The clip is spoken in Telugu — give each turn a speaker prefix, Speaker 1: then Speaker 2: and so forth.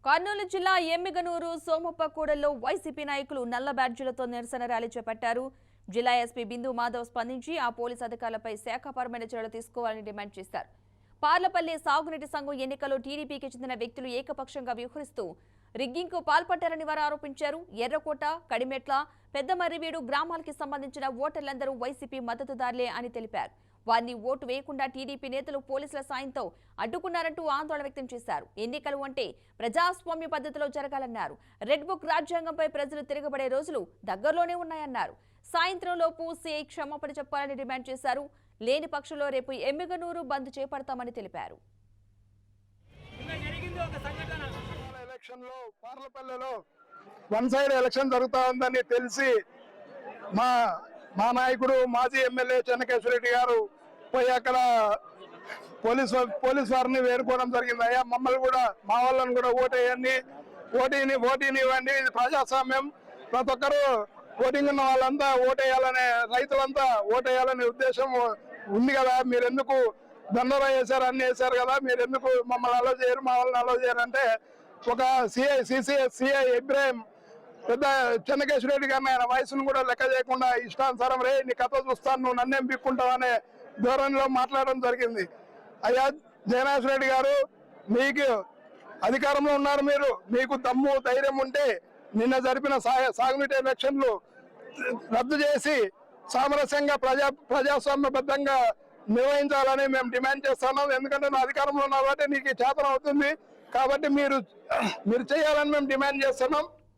Speaker 1: కర్నూలు జిల్లా ఎమ్మిగనూరు సోమప్పకూడలో వైసీపీ నాయకులు నల్ల బ్యాడ్జీలతో నిరసన ర్యాలీ చేపట్టారు. జిల్లా ఎస్పీ బిందు మాధవ్ స్పందించి ఆ పోలీసు అధికారులపై శాఖపరమైన చర్యలు తీసుకోవాలని డిమాండ్ చేశారు. పార్లపల్లి సాగునీటి సంఘం ఎన్నికల్లో టీడీపీకి చెందిన వ్యక్తులు ఏకపక్షంగా వ్యవహరిస్తూ రిగ్గింగ్కు పాల్పడ్డారని వారు ఆరోపించారు. ఎర్రకోట, కడిమెట్ల, పెద్దమర్రివీడు గ్రామాలకి సంబంధించిన ఓటర్లందరూ వైసీపీ మద్దతుదారులే అని తెలిపారు. వారిని ఓటు వేయకుండా టీడీపీ నేతలు పోలీసుల సాయంతో అడ్డుకున్నారంటూ ఆందోళన వ్యక్తం చేశారు. ఎన్నికలు అంటే ప్రజాస్వామ్య పద్ధతిలో జరగాలన్నారు. రెడ్ బుక్ రాజ్యాంగంపై ప్రజలు తిరగబడే రోజులు దగ్గరలోనే ఉన్నాయన్నారు. సాయంత్రం లోపు సీఐ క్షమాపణ చెప్పాలని డిమాండ్ చేశారు. లేని పక్షంలో రేపు ఎమ్మిగనూరు బంద్ చేపడతామని తెలిపారు.
Speaker 2: పార్లపల్లిలో వన్ సైడ్ ఎలక్షన్ జరుగుతా ఉందని తెలిసి మా నాయకుడు మాజీ ఎమ్మెల్యే చెన్నకేశ్వరరెడ్డి గారు పోయి అక్కడ పోలీస్ వారిని వేరుకోవడం జరిగింది. అయ్యా మమ్మల్ని కూడా, మా వాళ్ళని కూడా ఓటేయండి, ఓటీని ఇవ్వండి, ఇది ప్రజాస్వామ్యం, ప్రతి ఒక్కరు ఓటింగ్ ఉన్న వాళ్ళంతా ఓటేయాలనే, రైతులంతా ఓటేయాలనే ఉద్దేశం ఉంది కదా. మీరు ఎందుకు దండోరా చేశారు, అన్ని చేశారు కదా, మీరు ఎందుకు మమ్మల్ని అలో చేయరు, మా వాళ్ళని అలో చేయరు అంటే ఒక సిఐ ఇబ్రాహిం పెద్ద చెన్నకేశ్వరరెడ్డి గారిని ఆయన వయసును కూడా లెక్క చేయకుండా ఇష్టానుసారం రే నీ కథ చూస్తాను, నువ్వు నన్నేం పిక్కుంటావు అనే ధోరణిలో మాట్లాడడం జరిగింది. అయ్యా జగన్మోహన్ రెడ్డి గారు, మీకు అధికారంలో ఉన్నారు, మీకు దమ్ము ధైర్యం ఉంటే నిన్న జరిపిన సాగునీటి ఎలక్షన్లు రద్దు చేసి సామరస్యంగా ప్రజాస్వామ్యబద్ధంగా నిర్వహించాలని మేము డిమాండ్ చేస్తున్నాం. ఎందుకంటే నా అధికారంలో ఉన్నా కాబట్టి నీకు చేతనం అవుతుంది కాబట్టి మీరు చేయాలని మేము డిమాండ్ చేస్తున్నాం.